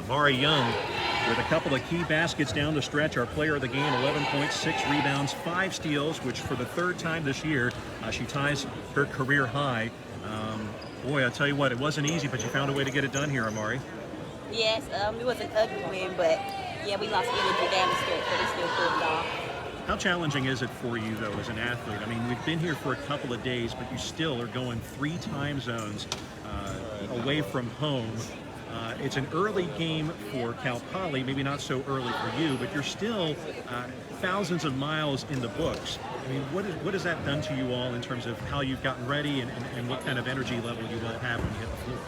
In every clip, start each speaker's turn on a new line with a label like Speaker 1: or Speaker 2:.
Speaker 1: Amari Young with a couple of key baskets down the stretch. Our player of the game, 11 points, 6 rebounds, 5 steals, which for the third time this year, she ties her career high. Boy, I'll tell you what, it wasn't easy, but you found a way to get it done here, Amari.
Speaker 2: Yes, it was an ugly win, but yeah, we lost energy down the stretch, but we still pulled it off.
Speaker 1: How challenging is it for you, though, as an athlete? I mean, we've been here for a couple of days, but you still are going 3 time zones away from home. It's an early game for Cal Poly, maybe not so early for you, but you're still thousands of miles in the books. I mean, what has that done to you all in terms of how you've gotten ready and what kind of energy level you all have when you hit the floor?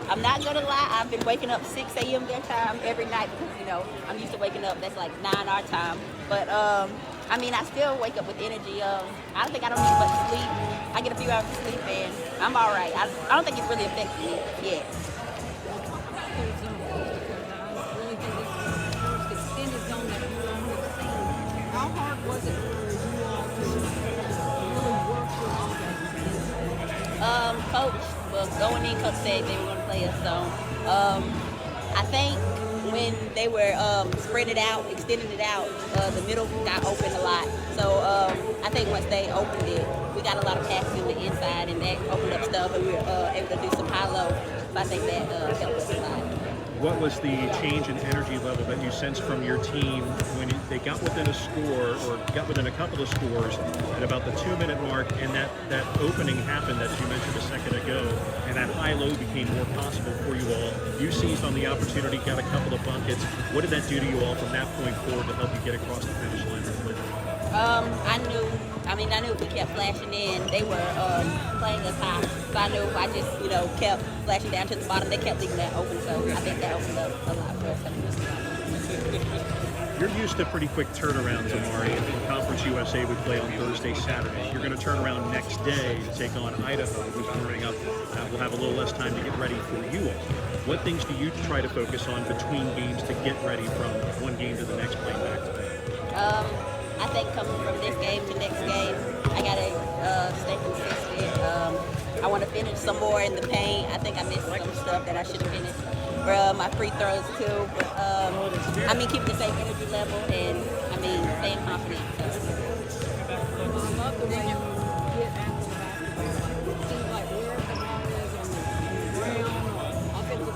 Speaker 2: I'm not gonna lie, I've been waking up 6 a.m. their time every night because, you know, I'm used to waking up, that's like 9 our time. But I mean, I still wake up with energy. I don't think I don't need much sleep. I get a few hours of sleep and I'm all right. I don't think it's really affected me yet.
Speaker 3: How hard was it for you all to really work for all that?
Speaker 2: Coach, well, going in, Coach said they were going to play us. So I think when they were spreading it out, extending it out, the middle got open a lot. So I think once they opened it, we got a lot of passes on the inside, and that opened up stuff, and we were able to do some high-low. So I think that helped us a lot.
Speaker 1: What was the change in energy level that you sensed from your team when they got within a score or got within a couple of scores at about the 2-minute mark, and that opening happened that you mentioned a second ago, and that high-low became more possible for you all? You seized on the opportunity, got a couple of buckets. What did that do to you all from that point forward to help you get across the finish line?
Speaker 2: I knew if we kept flashing in, they were playing us high. So I knew if I just, kept flashing down to the bottom, they kept leaving that open. So I think that opened up a lot for us.
Speaker 1: You're used to pretty quick turnarounds, Amari. In Conference USA, we play on Thursday, Saturday. You're going to turn around next day to take on Idaho, who's warming up. We'll have a little less time to get ready for you all. What things do you try to focus on between games to get ready from one game to the next, playing back to back?
Speaker 2: I think coming from this game to next game, I got to stay consistent. I want to finish some more in the paint. I think I missed some stuff that I should have finished. My free throws too. But, keep the same energy level and, staying confident.
Speaker 3: I love the way you get after the basketball. It seems like wherever the ball is on the ground or offensive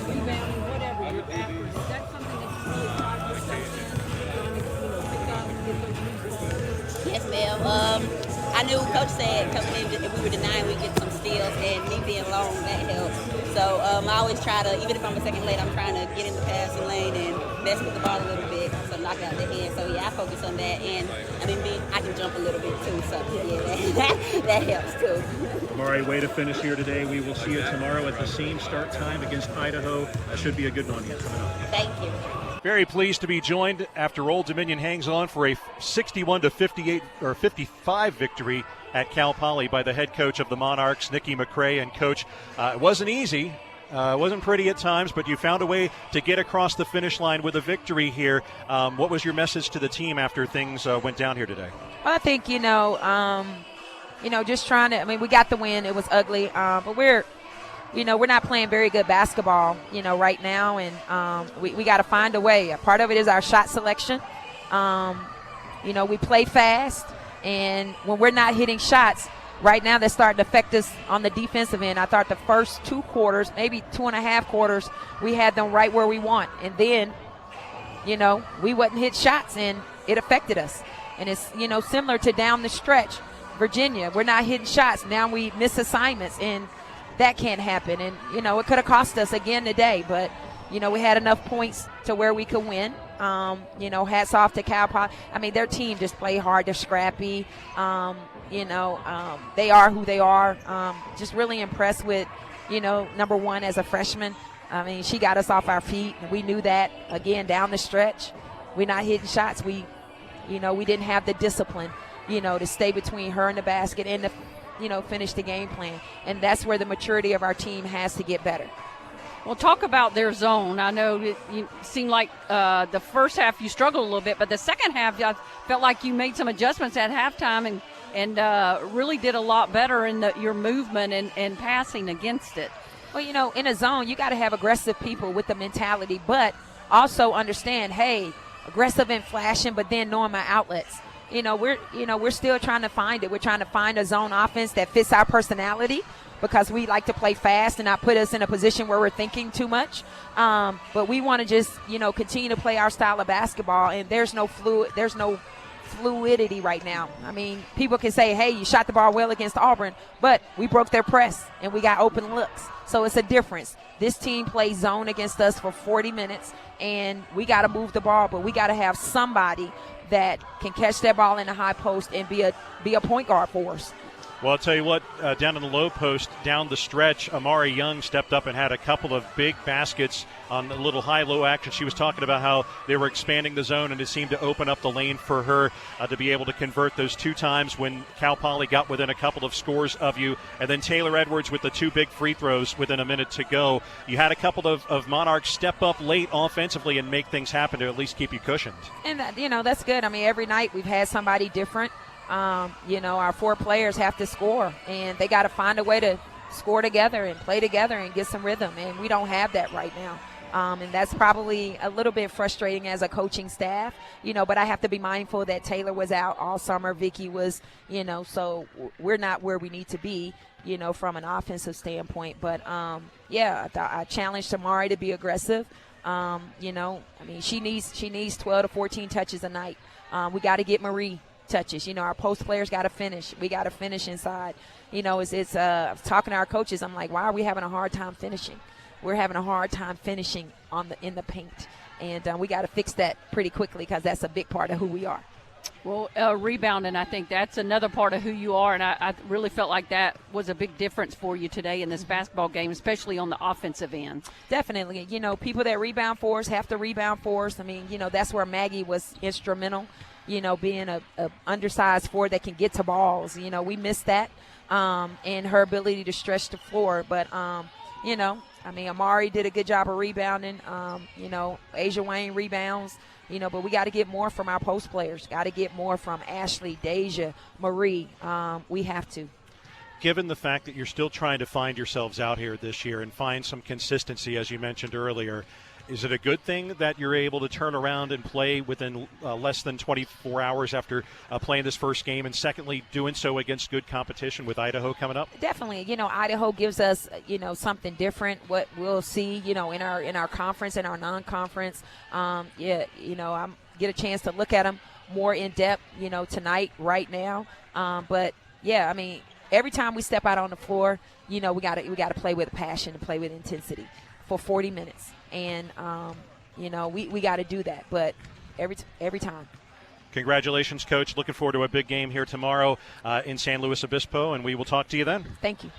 Speaker 3: rebounding, whatever you're after, is that something that you really pride yourself in? Pick up and get those leads forward?
Speaker 2: Yes, ma'am. I knew Coach said coming in, if we were denying, we get some steals, and me being long, that helps. So I always try to, even if I'm a second late, I'm trying to get in the passing lane and mess with the ball a little bit, so knock out the hand. So yeah, I focus on that, and I can jump a little bit too. So yeah, that helps too.
Speaker 1: Amari, way to finish here today. We will see you tomorrow at the same start time against Idaho. That should be a good one here coming up.
Speaker 2: Thank you.
Speaker 1: Very pleased to be joined after Old Dominion hangs on for a 61-58 or 55 victory at Cal Poly by the head coach of the Monarchs, Nikki McCray. And coach, it wasn't easy. It wasn't pretty at times, but you found a way to get across the finish line with a victory here. What was your message to the team after things went down here today?
Speaker 4: Well, I think, just trying to, we got the win. It was ugly, but we're not playing very good basketball, right now, and we got to find a way. A part of it is our shot selection. We play fast, and when we're not hitting shots, right now that's starting to affect us on the defensive end. I thought the first 2 quarters, maybe 2.5 quarters, we had them right where we want, and then, we wouldn't hit shots, and it affected us. And it's, similar to down the stretch, Virginia, we're not hitting shots. Now we miss assignments, and that can't happen. And, it could have cost us again today, but, we had enough points to where we could win. Hats off to Cal Poly. Their team just play hard. They're scrappy. They are who they are. Just really impressed with, number one as a freshman. She got us off our feet. We knew that, again, down the stretch. We're not hitting shots. We didn't have the discipline, to stay between her and the basket and to, finish the game plan. And that's where the maturity of our team has to get better.
Speaker 5: Well, talk about their zone. I know you seemed like the first half you struggled a little bit, but the second half I felt like you made some adjustments at halftime and really did a lot better in your movement and passing against it.
Speaker 4: Well, in a zone, you got to have aggressive people with the mentality, but also understand, hey, aggressive and flashing, but then knowing my outlets. We're still trying to find it. We're trying to find a zone offense that fits our personality, because we like to play fast and not put us in a position where we're thinking too much. But we want to just, continue to play our style of basketball, and there's no fluidity right now. I mean, people can say, hey, you shot the ball well against Auburn, but we broke their press and we got open looks. So it's a difference. This team plays zone against us for 40 minutes, and we got to move the ball, but we got to have somebody that can catch that ball in the high post and be a point guard for us.
Speaker 1: Well, I'll tell you what, down in the low post, down the stretch, Amari Young stepped up and had a couple of big baskets on a little high-low action. She was talking about how they were expanding the zone, and it seemed to open up the lane for her to be able to convert those 2 times when Cal Poly got within a couple of scores of you. And then Taylor Edwards with the 2 big free throws within a minute to go. You had a couple of Monarchs step up late offensively and make things happen to at least keep you cushioned.
Speaker 4: And, that's good. I mean, every night we've had somebody different. Our 4 players have to score, and they got to find a way to score together and play together and get some rhythm, and we don't have that right now. And that's probably a little bit frustrating as a coaching staff, but I have to be mindful that Taylor was out all summer. Vicky was, so we're not where we need to be, from an offensive standpoint. But, I challenged Amari to be aggressive. She needs 12 to 14 touches a night. We got to get Marie touches. Our post players got to finish. We got to finish inside. It's talking to our coaches. I'm like, why are we having a hard time finishing? We're having a hard time finishing in the paint, and we got to fix that pretty quickly, because that's a big part of who we are.
Speaker 5: Well, rebounding, I think that's another part of who you are, and I really felt like that was a big difference for you today in this basketball game, especially on the offensive end.
Speaker 4: Definitely. People that rebound for us have to rebound for us. I mean, that's where Maggie was instrumental, being a undersized forward that can get to balls. We missed that, and her ability to stretch the floor. But, Amari did a good job of rebounding. Asia Wayne rebounds. But we got to get more from our post players. Got to get more from Ashley, Deja, Marie. We have to.
Speaker 1: Given the fact that you're still trying to find yourselves out here this year and find some consistency, as you mentioned earlier, is it a good thing that you're able to turn around and play within less than 24 hours after playing this first game, and secondly, doing so against good competition with Idaho coming up?
Speaker 4: Definitely. Idaho gives us, something different. What we'll see, in our conference and our non-conference. I'm get a chance to look at them more in depth, tonight, right now. Every time we step out on the floor, we got to play with passion and play with intensity for 40 minutes. And, we got to do that, but every time.
Speaker 1: Congratulations, Coach. Looking forward to a big game here tomorrow in San Luis Obispo, and we will talk to you then.
Speaker 4: Thank you.